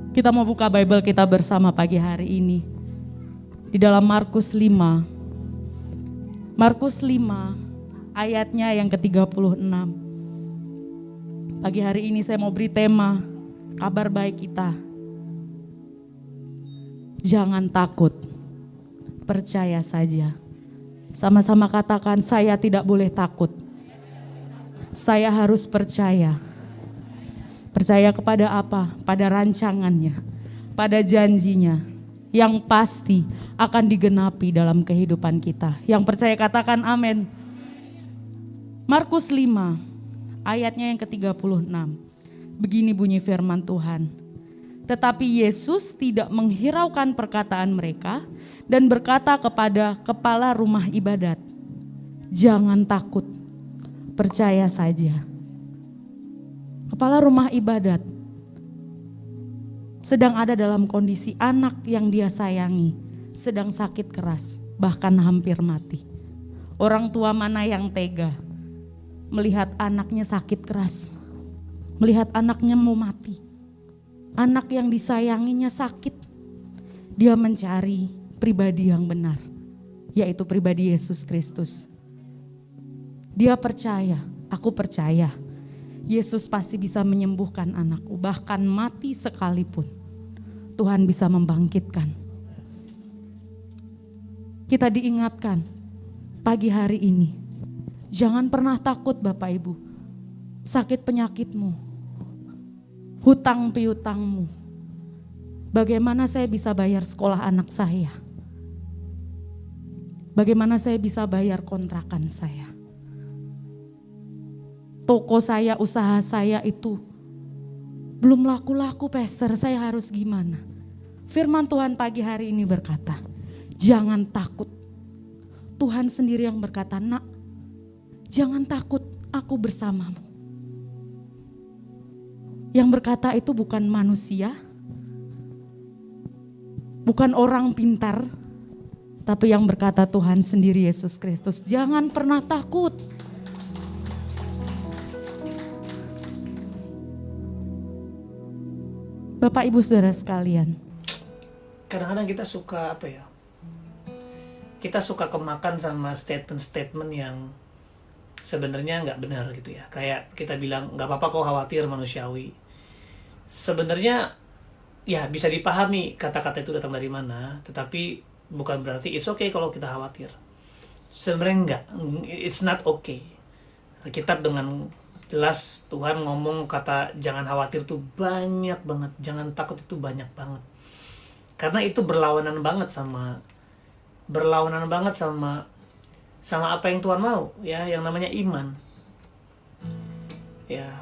Kita mau buka Bible kita bersama pagi hari ini. Di dalam Markus 5. Markus 5 ayatnya yang ke-36. Pagi hari ini saya mau beri tema kabar baik kita. Jangan takut, percaya saja. Sama-sama katakan, saya tidak boleh takut. Saya harus percaya. Percaya kepada apa? Pada rancangannya, pada janjinya, yang pasti akan digenapi dalam kehidupan kita. Yang percaya katakan amin. Markus 5 ayatnya yang ke-36. Begini bunyi firman Tuhan. Tetapi Yesus tidak menghiraukan perkataan mereka dan berkata kepada kepala rumah ibadat, jangan takut, percaya saja. Kepala rumah ibadat sedang ada dalam kondisi anak yang dia sayangi sedang sakit keras, bahkan hampir mati. Orang tua mana yang tega melihat anaknya sakit keras, melihat anaknya mau mati, anak yang disayanginya sakit. Dia mencari pribadi yang benar, yaitu pribadi Yesus Kristus. Dia percaya, aku percaya Yesus pasti bisa menyembuhkan anakku, bahkan mati sekalipun Tuhan bisa membangkitkan. Kita diingatkan pagi hari ini, jangan pernah takut Bapak Ibu. Sakit penyakitmu, hutang piutangmu. Bagaimana saya bisa bayar sekolah anak saya? Bagaimana saya bisa bayar kontrakan saya? Toko saya, usaha saya itu belum laku-laku, pastor, saya harus gimana? Firman Tuhan pagi hari ini berkata, jangan takut. Tuhan sendiri yang berkata, nak, jangan takut, aku bersamamu. Yang berkata itu bukan manusia, bukan orang pintar, tapi yang berkata Tuhan sendiri, Yesus Kristus. Jangan pernah takut. Bapak Ibu Saudara sekalian, kadang-kadang kita suka kita suka kemakan sama statement-statement yang sebenarnya nggak benar gitu ya. Kayak kita bilang nggak apa-apa kok khawatir, manusiawi. Sebenarnya ya bisa dipahami kata-kata itu datang dari mana, tetapi bukan berarti it's okay kalau kita khawatir. Sebenarnya enggak, it's not okay. Kitab dengan jelas Tuhan ngomong kata jangan khawatir itu banyak banget, jangan takut itu banyak banget. Karena itu berlawanan banget sama apa yang Tuhan mau, ya, yang namanya iman. Ya.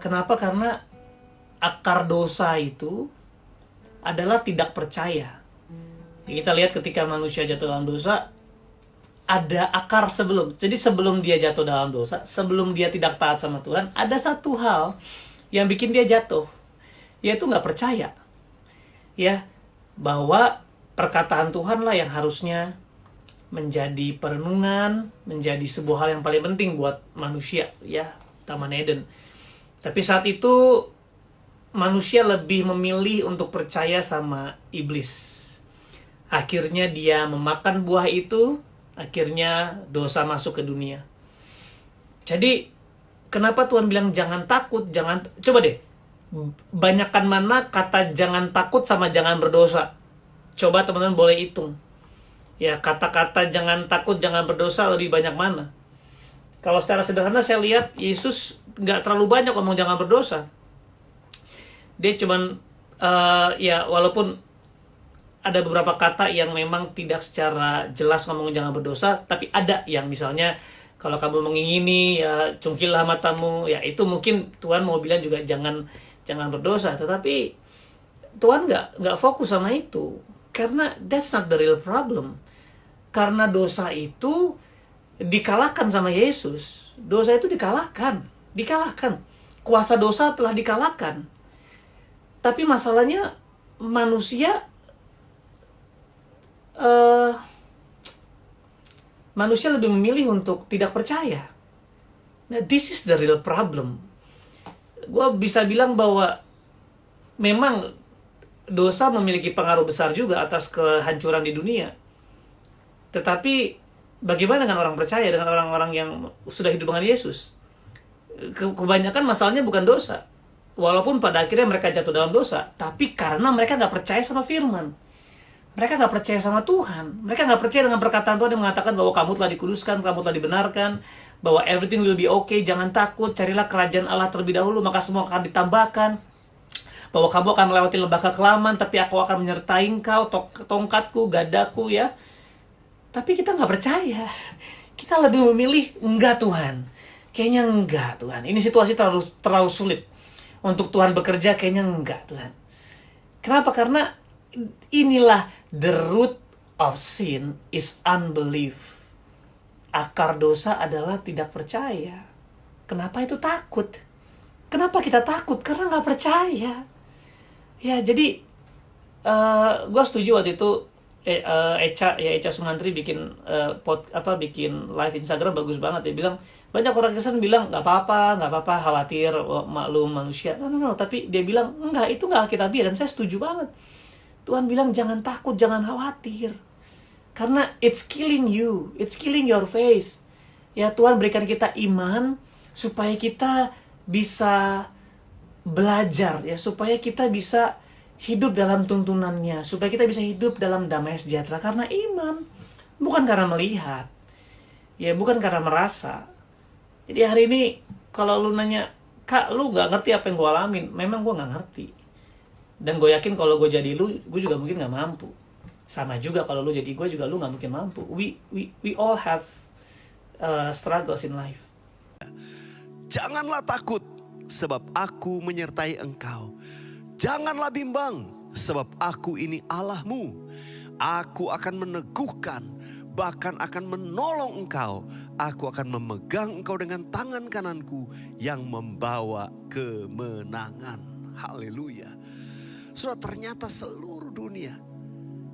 Kenapa? Karena akar dosa itu adalah tidak percaya. Kita lihat ketika manusia jatuh dalam dosa, ada akar sebelum. Jadi sebelum dia jatuh dalam dosa, sebelum dia tidak taat sama Tuhan, ada satu hal yang bikin dia jatuh, yaitu nggak percaya, ya, bahwa perkataan Tuhan lah yang harusnya menjadi perenungan, menjadi sebuah hal yang paling penting buat manusia, ya, Taman Eden. Tapi saat itu manusia lebih memilih untuk percaya sama iblis. Akhirnya dia memakan buah itu. Akhirnya dosa masuk ke dunia. Jadi kenapa Tuhan bilang jangan takut, jangan, coba deh, banyakkan mana kata jangan takut sama jangan berdosa? Coba teman-teman boleh hitung. Ya, kata-kata jangan takut, jangan berdosa lebih banyak mana? Kalau secara sederhana saya lihat Yesus nggak terlalu banyak ngomong jangan berdosa. Dia cuman ya walaupun ada beberapa kata yang memang tidak secara jelas ngomong jangan berdosa, tapi ada yang misalnya kalau kamu mengingini ya cungkillah matamu, ya itu mungkin Tuhan mau bilang juga jangan berdosa, tetapi Tuhan nggak fokus sama itu, karena that's not the real problem. Karena dosa itu dikalahkan sama Yesus, dosa itu dikalahkan, kuasa dosa telah dikalahkan. Tapi masalahnya manusia lebih memilih untuk tidak percaya. Nah, this is the real problem. Gue bisa bilang bahwa memang dosa memiliki pengaruh besar juga atas kehancuran di dunia. Tetapi bagaimana dengan orang percaya, dengan orang-orang yang sudah hidup dengan Yesus? Kebanyakan masalahnya bukan dosa. Walaupun pada akhirnya mereka jatuh dalam dosa, tapi karena mereka nggak percaya sama firman. Mereka nggak percaya sama Tuhan. Mereka nggak percaya dengan perkataan Tuhan yang mengatakan bahwa kamu telah dikuduskan, kamu telah dibenarkan, bahwa everything will be okay, jangan takut, carilah kerajaan Allah terlebih dahulu, maka semua akan ditambahkan. Bahwa kamu akan melewati lembah kekelaman, tapi aku akan menyertai engkau, tongkatku, gadaku, ya. Tapi kita nggak percaya. Kita lebih memilih, enggak Tuhan. Kayaknya enggak Tuhan. Ini situasi terlalu sulit. Untuk Tuhan bekerja kayaknya enggak Tuhan. Kenapa? Karena inilah the root of sin is unbelief. Akar dosa adalah tidak percaya. Kenapa itu takut? Kenapa kita takut? Karena nggak percaya. Ya, jadi gue setuju waktu itu Echa Sumantri bikin bikin live Instagram bagus banget. Dia bilang banyak orang Kristen bilang nggak apa-apa, khawatir, maklum manusia. No. Tapi dia bilang enggak, itu nggak Alkitabiah, dan saya setuju banget. Tuhan bilang jangan takut, jangan khawatir, karena it's killing you, it's killing your faith. Ya, Tuhan berikan kita iman supaya kita bisa belajar, ya, supaya kita bisa hidup dalam tuntunannya, supaya kita bisa hidup dalam damai sejahtera karena iman, bukan karena melihat, ya, bukan karena merasa. Jadi hari ini kalau lu nanya, Kak, lu nggak ngerti apa yang gue alamin, memang gue nggak ngerti, dan gue yakin kalau gue jadi lu, gue juga mungkin nggak mampu. Sama juga kalau lu jadi gue juga, lu nggak mungkin mampu. We all have struggles in life. Janganlah takut, sebab aku menyertai engkau. Janganlah bimbang, sebab aku ini Allahmu. Aku akan meneguhkan, bahkan akan menolong engkau. Aku akan memegang engkau dengan tangan kananku yang membawa kemenangan. Haleluya. Saudara, ternyata seluruh dunia,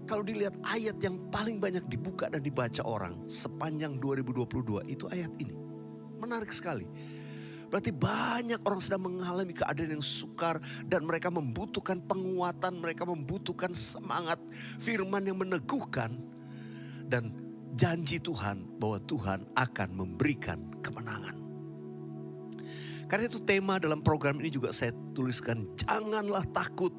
kalau dilihat ayat yang paling banyak dibuka dan dibaca orang sepanjang 2022 itu ayat ini. Menarik sekali. Berarti banyak orang sedang mengalami keadaan yang sukar dan mereka membutuhkan penguatan, mereka membutuhkan semangat, firman yang meneguhkan, dan janji Tuhan bahwa Tuhan akan memberikan kemenangan. Karena itu tema dalam program ini juga saya tuliskan, janganlah takut,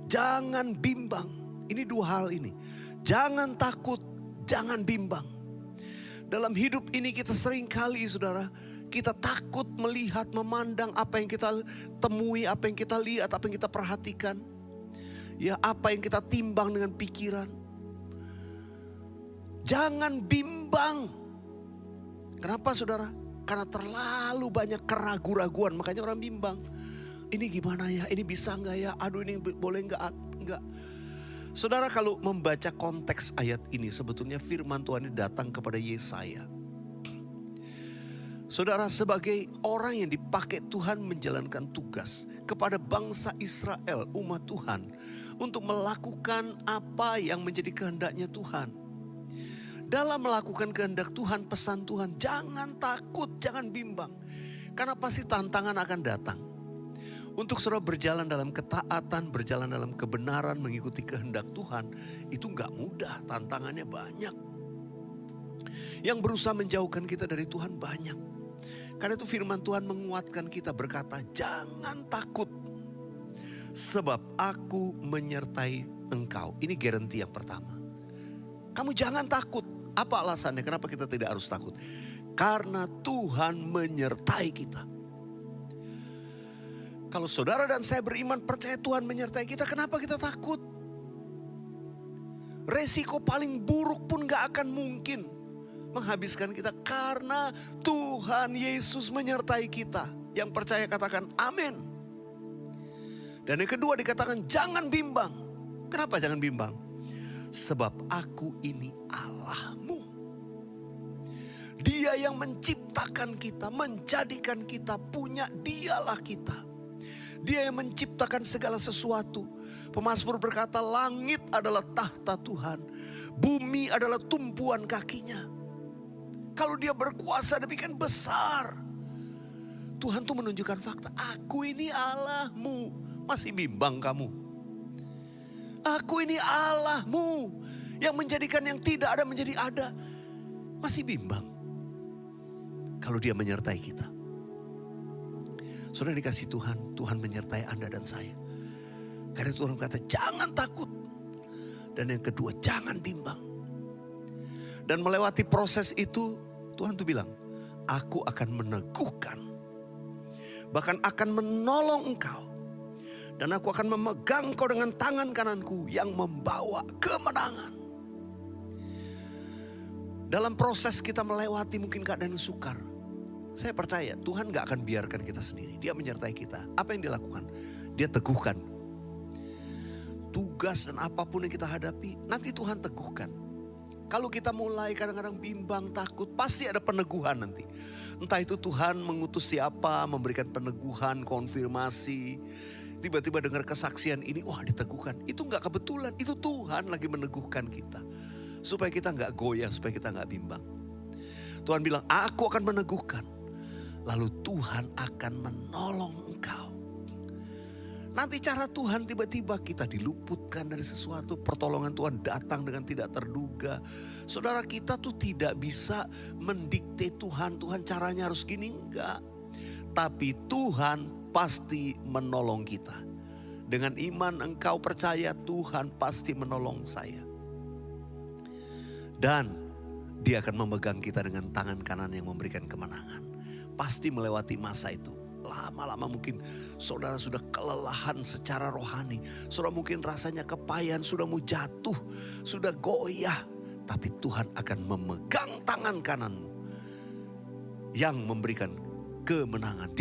jangan bimbang. Ini dua hal ini, jangan takut, jangan bimbang. Dalam hidup ini kita sering kali, saudara, kita takut melihat, memandang apa yang kita temui, apa yang kita lihat, apa yang kita perhatikan. Ya, apa yang kita timbang dengan pikiran. Jangan bimbang. Kenapa, saudara? Karena terlalu banyak keraguan-raguan, makanya orang bimbang. Ini gimana ya? Ini bisa nggak ya? Aduh, ini boleh nggak? Nggak. Saudara, kalau membaca konteks ayat ini, sebetulnya firman Tuhan ini datang kepada Yesaya. Saudara, sebagai orang yang dipakai Tuhan menjalankan tugas kepada bangsa Israel, umat Tuhan, untuk melakukan apa yang menjadi kehendaknya Tuhan. Dalam melakukan kehendak Tuhan, pesan Tuhan, jangan takut, jangan bimbang. Karena pasti tantangan akan datang. Untuk saudara berjalan dalam ketaatan, berjalan dalam kebenaran, mengikuti kehendak Tuhan, itu gak mudah, tantangannya banyak. Yang berusaha menjauhkan kita dari Tuhan banyak. Karena itu firman Tuhan menguatkan kita, berkata, jangan takut, sebab aku menyertai engkau. Ini garansi yang pertama. Kamu jangan takut. Apa alasannya? Kenapa kita tidak harus takut? Karena Tuhan menyertai kita. Kalau saudara dan saya beriman, percaya Tuhan menyertai kita, kenapa kita takut? Resiko paling buruk pun gak akan mungkin menghabiskan kita, karena Tuhan Yesus menyertai kita. Yang percaya katakan amin. Dan yang kedua dikatakan jangan bimbang. Kenapa jangan bimbang? Sebab aku ini Allahmu. Dia yang menciptakan kita, menjadikan kita, punya dialah kita. Dia yang menciptakan segala sesuatu. Pemazmur berkata, langit adalah tahta Tuhan, bumi adalah tumpuan kakinya. Kalau dia berkuasa demikian besar, Tuhan tuh menunjukkan fakta, aku ini Allahmu. Masih bimbang kamu? Aku ini Allahmu yang menjadikan yang tidak ada menjadi ada. Masih bimbang? Kalau dia menyertai kita. Saudara dikasih Tuhan, Tuhan menyertai Anda dan saya. Karena Tuhan berkata jangan takut. Dan yang kedua jangan bimbang. Dan melewati proses itu Tuhan tuh bilang, aku akan meneguhkan. Bahkan akan menolong engkau. Dan aku akan memegang kau dengan tangan kananku yang membawa kemenangan. Dalam proses kita melewati mungkin keadaan yang sukar. Saya percaya Tuhan gak akan biarkan kita sendiri. Dia menyertai kita. Apa yang dia lakukan? Dia teguhkan. Tugas dan apapun yang kita hadapi, nanti Tuhan teguhkan. Kalau kita mulai kadang-kadang bimbang, takut, pasti ada peneguhan nanti. Entah itu Tuhan mengutus siapa, memberikan peneguhan, konfirmasi. Tiba-tiba dengar kesaksian ini, wah diteguhkan. Itu gak kebetulan, itu Tuhan lagi meneguhkan kita. Supaya kita gak goyah, supaya kita gak bimbang. Tuhan bilang, aku akan meneguhkan. Lalu Tuhan akan menolong engkau. Nanti cara Tuhan tiba-tiba kita diluputkan dari sesuatu. Pertolongan Tuhan datang dengan tidak terduga. Saudara kita tuh tidak bisa mendikte Tuhan. Tuhan caranya harus gini, enggak. Tapi Tuhan pasti menolong kita. Dengan iman engkau percaya Tuhan pasti menolong saya. Dan dia akan memegang kita dengan tangan kanan yang memberikan kemenangan. Pasti melewati masa itu. Lama-lama mungkin saudara sudah kelelahan secara rohani. Saudara mungkin rasanya kepayan, sudah mau jatuh, sudah goyah. Tapi Tuhan akan memegang tangan kananmu yang memberikan kemenangan. Dia